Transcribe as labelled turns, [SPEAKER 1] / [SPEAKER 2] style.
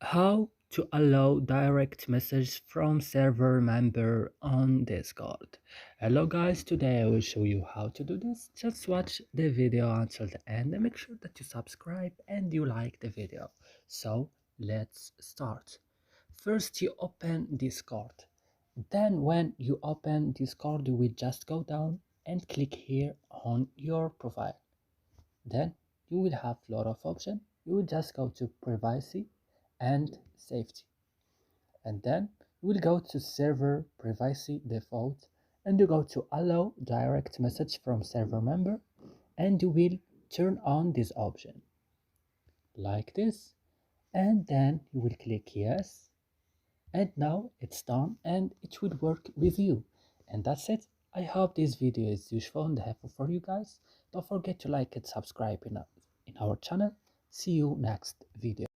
[SPEAKER 1] How to allow direct message from server member on Discord. Hello guys, today I will show you how to do this. Just watch the video until the end and make sure that you subscribe and you like the video. So let's start. First you open Discord. Then when you open Discord, you will just go down and click here on your profile. Then you will have a lot of options. You will just go to privacy and safety, and then you will go to server privacy default, and you go to allow direct message from server member, and you will turn on this option like this, and then you will click yes, and now it's done and it will work with you. And that's it. I hope this video is useful and helpful for you guys. Don't forget to like and subscribe in our channel. See you next video.